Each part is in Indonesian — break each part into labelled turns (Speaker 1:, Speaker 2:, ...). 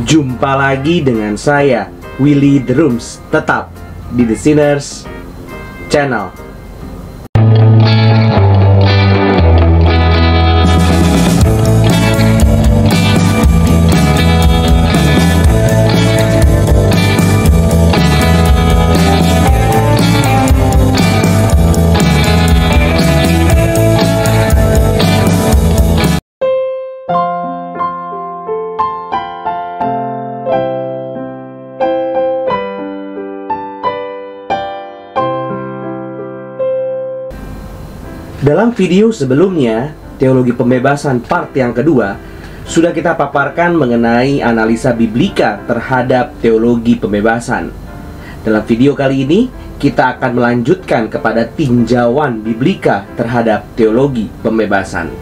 Speaker 1: Jumpa lagi dengan saya, Willy The Rooms, tetap di The Sinners Channel. Dalam video sebelumnya, Teologi Pembebasan part yang kedua, sudah kita paparkan mengenai analisa biblika terhadap teologi pembebasan. Dalam video kali ini, kita akan melanjutkan kepada tinjauan biblika terhadap teologi pembebasan.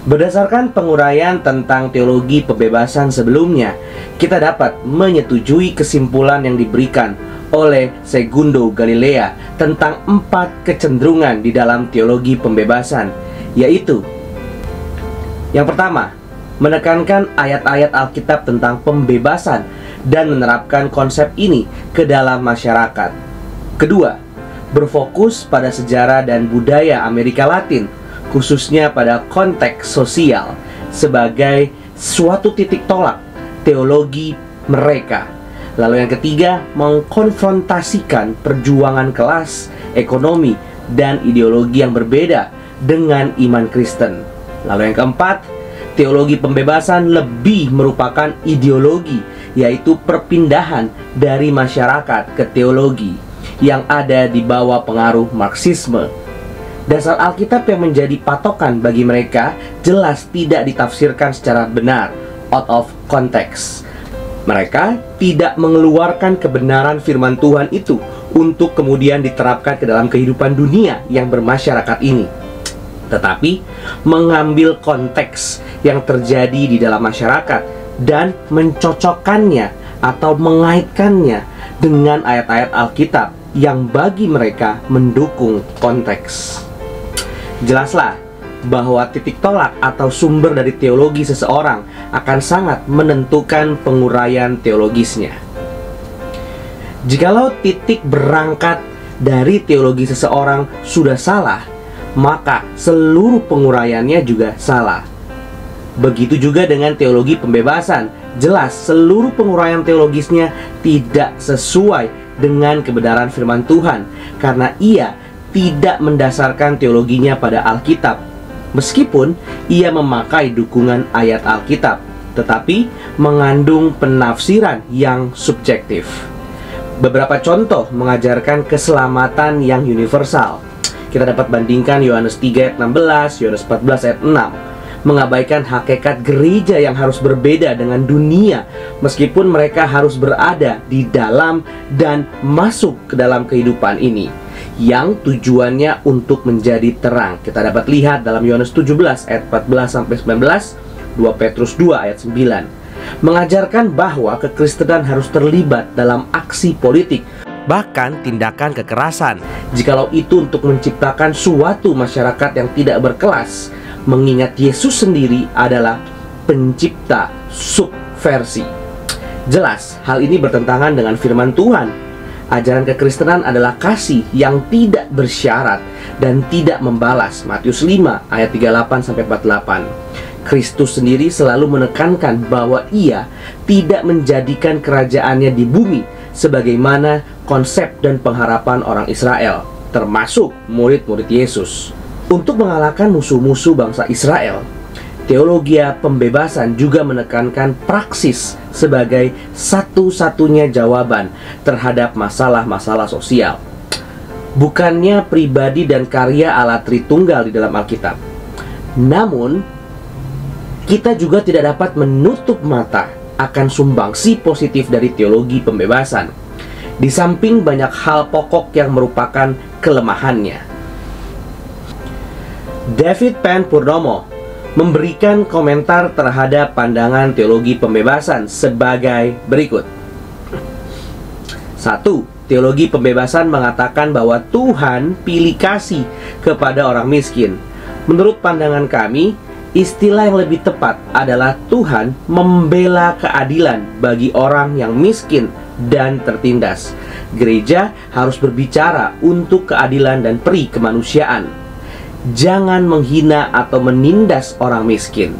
Speaker 1: Berdasarkan penguraian tentang teologi pembebasan sebelumnya, kita dapat menyetujui kesimpulan yang diberikan oleh Segundo Galilea tentang 4 kecenderungan di dalam teologi pembebasan, yaitu: yang pertama, menekankan ayat-ayat Alkitab tentang pembebasan dan menerapkan konsep ini ke dalam masyarakat. Kedua, berfokus pada sejarah dan budaya Amerika Latin, khususnya pada konteks sosial, sebagai suatu titik tolak teologi mereka. Lalu yang ketiga, mengkonfrontasikan perjuangan kelas, ekonomi, dan ideologi yang berbeda dengan iman Kristen. Lalu yang keempat, teologi pembebasan lebih merupakan ideologi, yaitu perpindahan dari masyarakat ke teologi yang ada di bawah pengaruh Marxisme. Dasar Alkitab yang menjadi patokan bagi mereka jelas tidak ditafsirkan secara benar, out of context. Mereka tidak mengeluarkan kebenaran firman Tuhan itu untuk kemudian diterapkan ke dalam kehidupan dunia yang bermasyarakat ini, tetapi mengambil konteks yang terjadi di dalam masyarakat dan mencocokkannya atau mengaitkannya dengan ayat-ayat Alkitab yang bagi mereka mendukung konteks. Jelaslah bahwa titik tolak atau sumber dari teologi seseorang akan sangat menentukan penguraian teologisnya. Jikalau titik berangkat dari teologi seseorang sudah salah, maka seluruh penguraiannya juga salah. Begitu juga dengan teologi pembebasan. Jelas seluruh penguraian teologisnya tidak sesuai dengan kebenaran firman Tuhan, karena ia tidak mendasarkan teologinya pada Alkitab. Meskipun ia memakai dukungan ayat Alkitab, tetapi mengandung penafsiran yang subjektif. Beberapa contoh mengajarkan keselamatan yang universal. Kita dapat bandingkan Yohanes 3 ayat 16, Yohanes 14 ayat 6. Mengabaikan hakikat gereja yang harus berbeda dengan dunia, meskipun mereka harus berada di dalam dan masuk ke dalam kehidupan ini, yang tujuannya untuk menjadi terang. Kita dapat lihat dalam Yohanes 17 ayat 14-19, 2 Petrus 2 ayat 9. Mengajarkan bahwa kekristenan harus terlibat dalam aksi politik, bahkan tindakan kekerasan, jikalau itu untuk menciptakan suatu masyarakat yang tidak berkelas, mengingat Yesus sendiri adalah pencipta subversi. Jelas hal ini bertentangan dengan firman Tuhan. Ajaran kekristenan adalah kasih yang tidak bersyarat dan tidak membalas. Matius 5 ayat 38-48. Kristus sendiri selalu menekankan bahwa ia tidak menjadikan kerajaannya di bumi sebagaimana konsep dan pengharapan orang Israel, termasuk murid-murid Yesus. Untuk mengalahkan musuh-musuh bangsa Israel, teologi pembebasan juga menekankan praksis sebagai satu-satunya jawaban terhadap masalah-masalah sosial. Bukannya pribadi dan karya Allah Tritunggal di dalam Alkitab. Namun, kita juga tidak dapat menutup mata akan sumbangsi positif dari teologi pembebasan, di samping banyak hal pokok yang merupakan kelemahannya. David Penn Purnomo memberikan komentar terhadap pandangan teologi pembebasan sebagai berikut. 1. Teologi pembebasan mengatakan bahwa Tuhan pilih kasih kepada orang miskin. Menurut pandangan kami, Istilah yang lebih tepat adalah Tuhan membela keadilan bagi orang yang miskin dan tertindas. Gereja harus berbicara untuk keadilan dan peri kemanusiaan. Jangan menghina atau menindas orang miskin.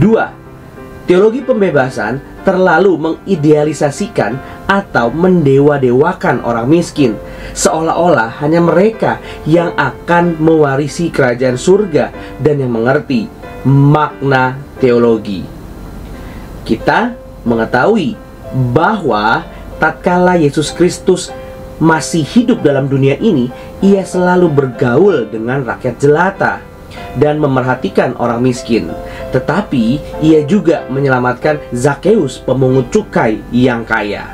Speaker 1: 2. Teologi pembebasan terlalu mengidealisasikan atau mendewa-dewakan orang miskin, seolah-olah hanya mereka yang akan mewarisi kerajaan surga dan yang mengerti makna teologi. Kita mengetahui bahwa tatkala Yesus Kristus masih hidup dalam dunia ini, ia selalu bergaul dengan rakyat jelata dan memerhatikan orang miskin. Tetapi ia juga menyelamatkan Zakheus, pemungut cukai yang kaya.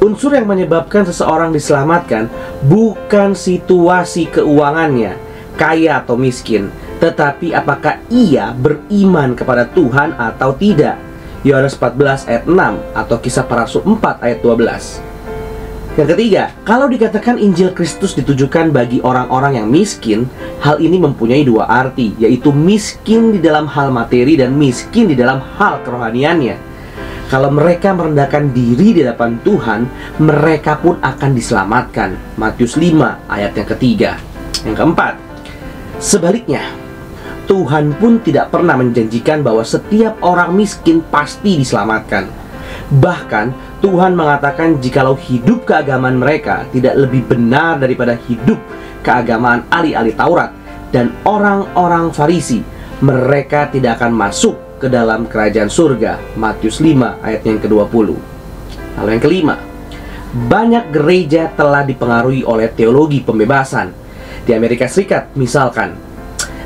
Speaker 1: Unsur yang menyebabkan seseorang diselamatkan bukan situasi keuangannya, kaya atau miskin, tetapi apakah ia beriman kepada Tuhan atau tidak. Yohanes 14 ayat 6 atau Kisah Para Rasul 4 ayat 12. Yang ketiga, kalau dikatakan Injil Kristus ditujukan bagi orang-orang yang miskin, hal ini mempunyai dua arti, yaitu miskin di dalam hal materi dan miskin di dalam hal kerohaniannya. Kalau mereka merendahkan diri di hadapan Tuhan, mereka pun akan diselamatkan. Matius 5 ayat yang ketiga. Yang keempat, sebaliknya, Tuhan pun tidak pernah menjanjikan bahwa setiap orang miskin pasti diselamatkan. Bahkan Tuhan mengatakan jikalau hidup keagamaan mereka tidak lebih benar daripada hidup keagamaan ahli-ahli Taurat dan orang-orang Farisi, mereka tidak akan masuk ke dalam kerajaan surga. Matius 5 ayat yang ke-20. Lalu yang kelima, banyak gereja telah dipengaruhi oleh teologi pembebasan. Di Amerika Serikat misalkan,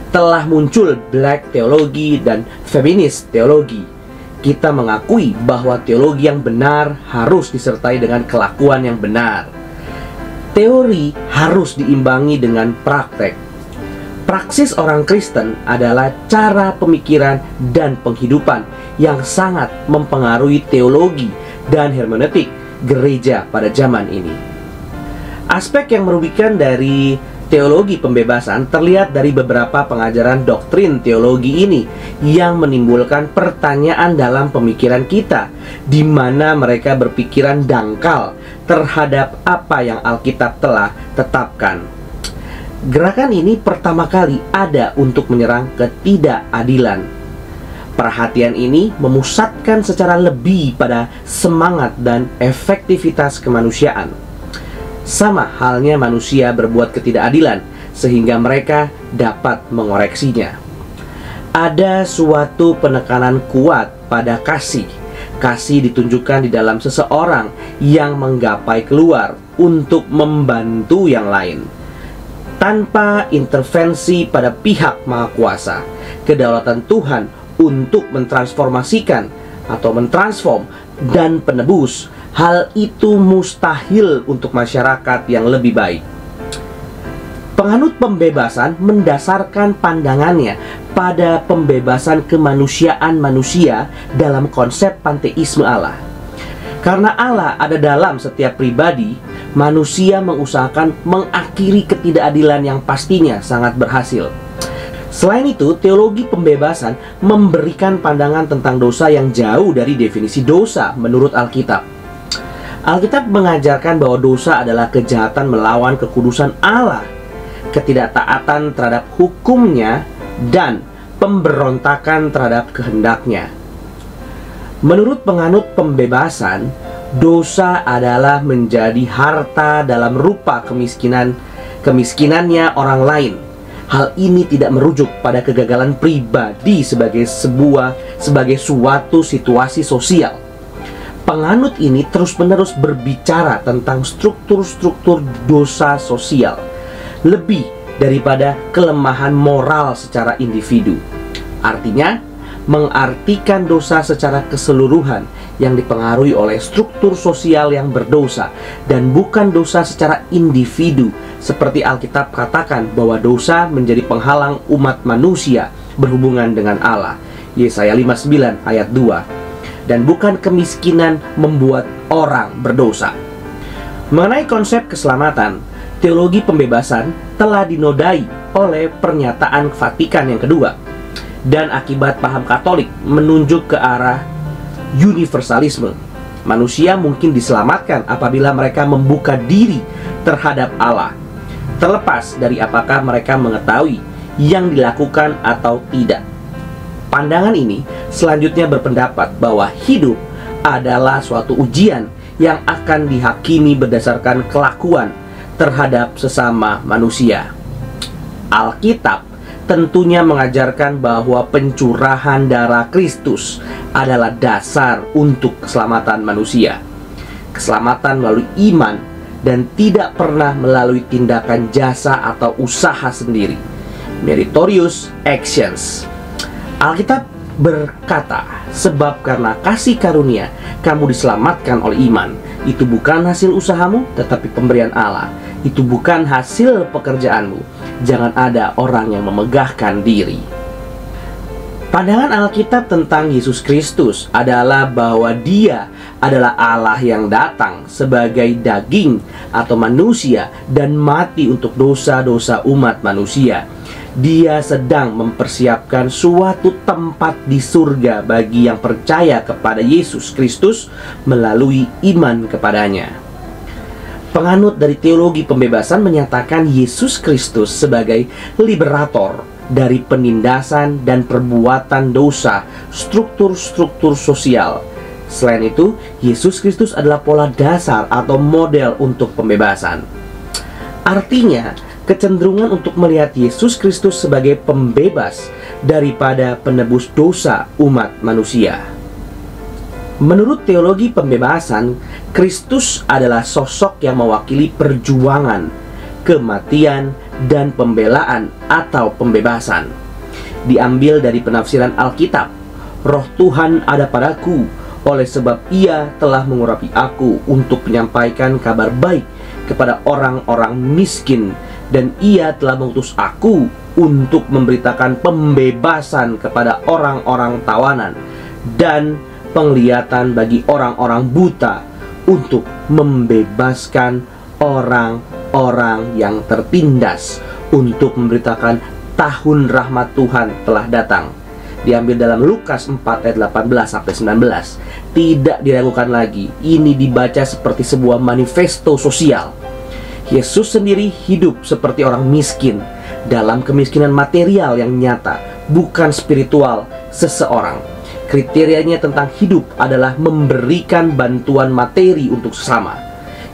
Speaker 1: telah muncul black teologi dan feminist teologi. Kita mengakui bahwa teologi yang benar harus disertai dengan kelakuan yang benar. Teori harus diimbangi dengan praktek. Praksis orang Kristen adalah cara pemikiran dan penghidupan yang sangat mempengaruhi teologi dan hermeneutik gereja pada zaman ini. Aspek yang merugikan dari teologi pembebasan terlihat dari beberapa pengajaran doktrin teologi ini yang menimbulkan pertanyaan dalam pemikiran kita, di mana mereka berpikiran dangkal terhadap apa yang Alkitab telah tetapkan. Gerakan ini pertama kali ada untuk menyerang ketidakadilan. Perhatian ini memusatkan secara lebih pada semangat dan efektivitas kemanusiaan. Sama halnya manusia berbuat ketidakadilan sehingga mereka dapat mengoreksinya. Ada suatu penekanan kuat pada kasih. Kasih ditunjukkan di dalam seseorang yang menggapai keluar untuk membantu yang lain tanpa intervensi pada pihak Maha Kuasa. Kedaulatan Tuhan untuk mentransformasikan atau mentransform dan penebus, hal itu mustahil untuk masyarakat yang lebih baik. Penganut pembebasan mendasarkan pandangannya pada pembebasan kemanusiaan manusia dalam konsep panteisme Allah. Karena Allah ada dalam setiap pribadi, manusia mengusahakan mengakhiri ketidakadilan yang pastinya sangat berhasil. Selain itu, teologi pembebasan memberikan pandangan tentang dosa yang jauh dari definisi dosa menurut Alkitab. Alkitab mengajarkan bahwa dosa adalah kejahatan melawan kekudusan Allah, ketidaktaatan terhadap hukumnya, dan pemberontakan terhadap kehendaknya. Menurut penganut pembebasan, dosa adalah menjadi harta dalam rupa kemiskinannya orang lain. Hal ini tidak merujuk pada kegagalan pribadi sebagai suatu situasi sosial. Penganut ini terus-menerus berbicara tentang struktur-struktur dosa sosial, lebih daripada kelemahan moral secara individu. Artinya, mengartikan dosa secara keseluruhan yang dipengaruhi oleh struktur sosial yang berdosa, dan bukan dosa secara individu, seperti Alkitab katakan bahwa dosa menjadi penghalang umat manusia berhubungan dengan Allah. Yesaya 59 ayat 2. Dan bukan kemiskinan membuat orang berdosa. Mengenai konsep keselamatan, teologi pembebasan telah dinodai oleh pernyataan Vatikan yang kedua, dan akibat paham Katolik menunjuk ke arah universalisme. Manusia mungkin diselamatkan apabila mereka membuka diri terhadap Allah, terlepas dari apakah mereka mengetahui yang dilakukan atau tidak. Pandangan ini selanjutnya berpendapat bahwa hidup adalah suatu ujian yang akan dihakimi berdasarkan kelakuan terhadap sesama manusia. Alkitab tentunya mengajarkan bahwa pencurahan darah Kristus adalah dasar untuk keselamatan manusia. Keselamatan melalui iman dan tidak pernah melalui tindakan jasa atau usaha sendiri. Meritorious actions. Alkitab berkata, sebab karena kasih karunia kamu diselamatkan oleh iman. Itu bukan hasil usahamu, tetapi pemberian Allah. Itu bukan hasil pekerjaanmu. Jangan ada orang yang memegahkan diri. Pandangan Alkitab tentang Yesus Kristus adalah bahwa Dia adalah Allah yang datang sebagai daging atau manusia dan mati untuk dosa-dosa umat manusia. Dia sedang mempersiapkan suatu tempat di surga bagi yang percaya kepada Yesus Kristus melalui iman kepadanya. Penganut dari teologi pembebasan menyatakan Yesus Kristus sebagai liberator dari penindasan dan perbuatan dosa struktur-struktur sosial. Selain itu, Yesus Kristus adalah pola dasar atau model untuk pembebasan. Artinya, kecenderungan untuk melihat Yesus Kristus sebagai pembebas daripada penebus dosa umat manusia. Menurut teologi pembebasan, Kristus adalah sosok yang mewakili perjuangan, kematian, dan pembelaan atau pembebasan. Diambil dari penafsiran Alkitab, Roh Tuhan ada padaku, oleh sebab Ia telah mengurapi aku untuk menyampaikan kabar baik kepada orang-orang miskin, dan Ia telah mengutus aku untuk memberitakan pembebasan kepada orang-orang tawanan dan penglihatan bagi orang-orang buta, untuk membebaskan orang-orang yang tertindas, untuk memberitakan tahun rahmat Tuhan telah datang. Diambil dalam Lukas 4 ayat 18-19. Tidak diragukan lagi, ini dibaca seperti sebuah manifesto sosial. Yesus sendiri hidup seperti orang miskin, dalam kemiskinan material yang nyata, bukan spiritual seseorang. Kriterianya tentang hidup adalah memberikan bantuan materi untuk sesama.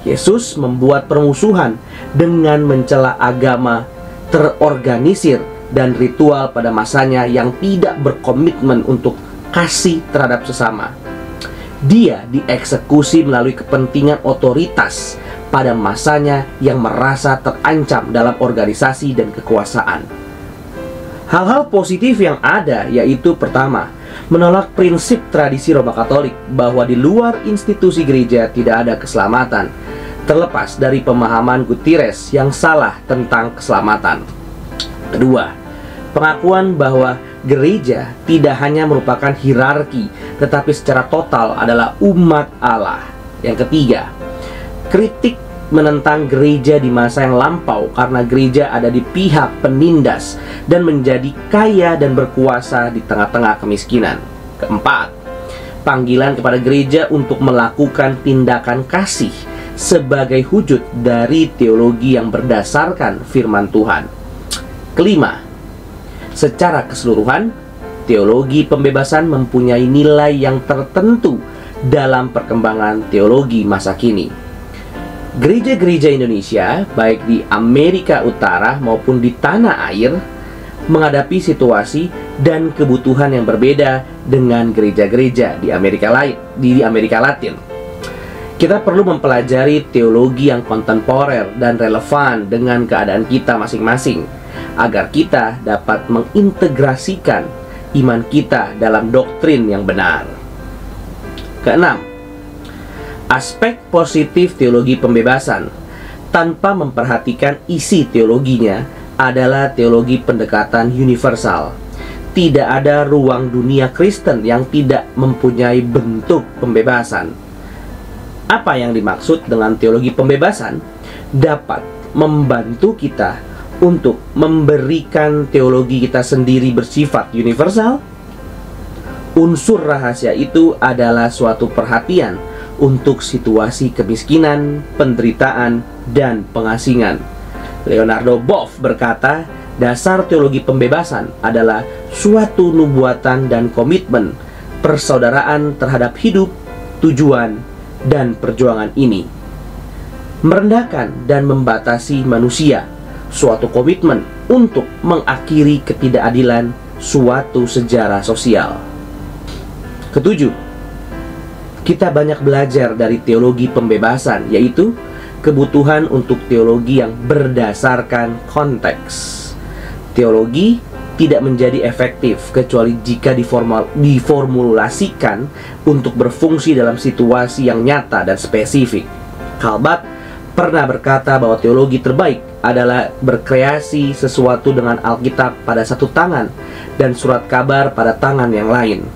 Speaker 1: Yesus membuat permusuhan dengan mencela agama terorganisir dan ritual pada masanya yang tidak berkomitmen untuk kasih terhadap sesama. Dia dieksekusi melalui kepentingan otoritas pada masanya yang merasa terancam dalam organisasi dan kekuasaan. Hal-hal positif yang ada yaitu pertama, menolak prinsip tradisi Roma Katolik bahwa di luar institusi gereja tidak ada keselamatan, terlepas dari pemahaman Gutierrez yang salah tentang keselamatan. Kedua, pengakuan bahwa gereja tidak hanya merupakan hierarki, tetapi secara total adalah umat Allah. Yang ketiga, kritik menentang gereja di masa yang lampau karena gereja ada di pihak penindas dan menjadi kaya dan berkuasa di tengah-tengah kemiskinan. Keempat, panggilan kepada gereja untuk melakukan tindakan kasih sebagai wujud dari teologi yang berdasarkan firman Tuhan. Kelima, secara keseluruhan, teologi pembebasan mempunyai nilai yang tertentu dalam perkembangan teologi masa kini. Gereja-gereja Indonesia, baik di Amerika Utara maupun di tanah air, menghadapi situasi dan kebutuhan yang berbeda dengan gereja-gereja di Amerika Latin. Kita perlu mempelajari teologi yang kontemporer dan relevan dengan keadaan kita masing-masing, agar kita dapat mengintegrasikan iman kita dalam doktrin yang benar. Keenam, aspek positif teologi pembebasan tanpa memperhatikan isi teologinya adalah teologi pendekatan universal. Tidak ada ruang dunia Kristen yang tidak mempunyai bentuk pembebasan. Apa yang dimaksud dengan teologi pembebasan? Dapat membantu kita untuk memberikan teologi kita sendiri bersifat universal? Unsur rahasia itu adalah suatu perhatian untuk situasi kemiskinan, penderitaan, dan pengasingan. Leonardo Boff berkata, dasar teologi pembebasan adalah suatu nubuatan dan komitmen persaudaraan terhadap hidup, tujuan, dan perjuangan ini. Merendahkan dan membatasi manusia, suatu komitmen untuk mengakhiri ketidakadilan suatu sejarah sosial. Ketujuh, kita banyak belajar dari teologi pembebasan, yaitu kebutuhan untuk teologi yang berdasarkan konteks. Teologi tidak menjadi efektif kecuali jika diformulasikan untuk berfungsi dalam situasi yang nyata dan spesifik. Calbat pernah berkata bahwa teologi terbaik adalah berkreasi sesuatu dengan Alkitab pada satu tangan dan surat kabar pada tangan yang lain.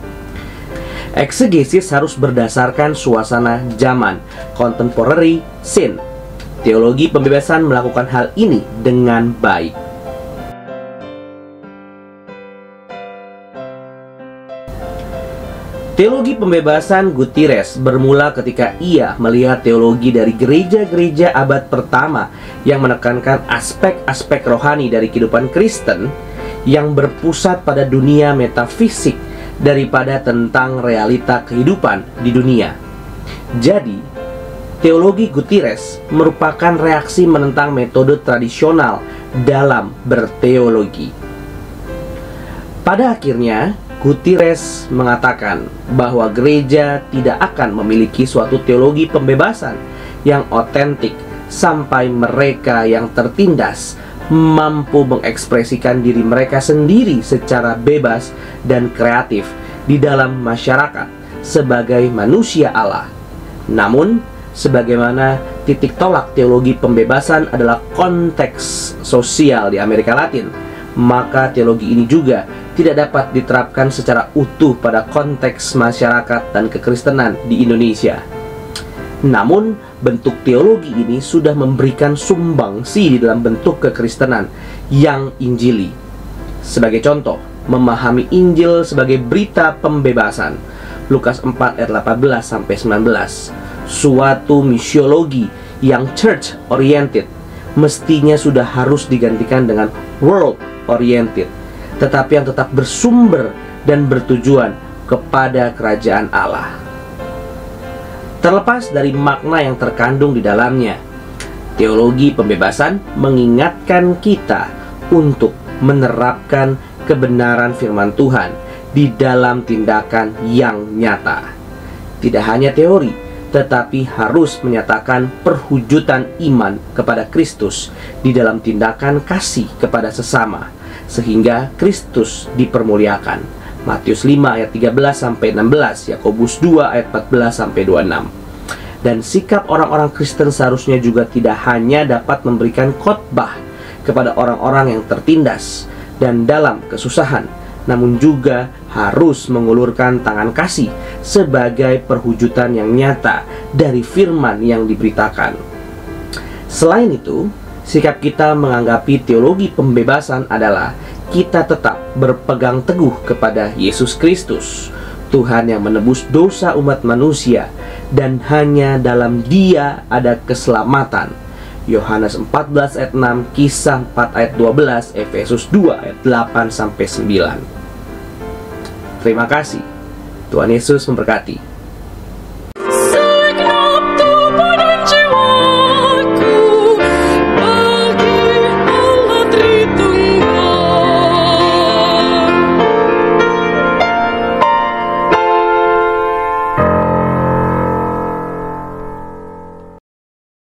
Speaker 1: Eksegesis harus berdasarkan suasana zaman, contemporary scene. Teologi pembebasan melakukan hal ini dengan baik. Teologi pembebasan Gutierrez bermula ketika ia melihat teologi dari gereja-gereja abad pertama yang menekankan aspek-aspek rohani dari kehidupan Kristen yang berpusat pada dunia metafisik daripada tentang realita kehidupan di dunia. Jadi, teologi Gutierrez merupakan reaksi menentang metode tradisional dalam berteologi. Pada akhirnya, Gutierrez mengatakan bahwa gereja tidak akan memiliki suatu teologi pembebasan yang otentik sampai mereka yang tertindas mampu mengekspresikan diri mereka sendiri secara bebas dan kreatif di dalam masyarakat sebagai manusia Allah. Namun, sebagaimana titik tolak teologi pembebasan adalah konteks sosial di Amerika Latin, maka teologi ini juga tidak dapat diterapkan secara utuh pada konteks masyarakat dan kekristenan di Indonesia. Namun, bentuk teologi ini sudah memberikan sumbangsi di dalam bentuk kekristenan yang injili. Sebagai contoh, memahami Injil sebagai berita pembebasan. Lukas 4 ayat 18-19. Suatu misiologi yang church oriented mestinya sudah harus digantikan dengan world oriented, tetapi yang tetap bersumber dan bertujuan kepada kerajaan Allah. Terlepas dari makna yang terkandung di dalamnya, teologi pembebasan mengingatkan kita untuk menerapkan kebenaran firman Tuhan di dalam tindakan yang nyata. Tidak hanya teori, tetapi harus menyatakan perwujudan iman kepada Kristus di dalam tindakan kasih kepada sesama, sehingga Kristus dipermuliakan. Matius 5 ayat 13-16, Yakobus 2 ayat 14-26. Dan sikap orang-orang Kristen seharusnya juga tidak hanya dapat memberikan khotbah kepada orang-orang yang tertindas dan dalam kesusahan, namun juga harus mengulurkan tangan kasih sebagai perwujudan yang nyata dari firman yang diberitakan. Selain itu, sikap kita menganggapi teologi pembebasan adalah kita tetap berpegang teguh kepada Yesus Kristus, Tuhan yang menebus dosa umat manusia, dan hanya dalam Dia ada keselamatan. Yohanes 14 ayat 6, Kisah 4 ayat 12, Efesus 2 ayat 8-9. Terima kasih. Tuhan Yesus memberkati.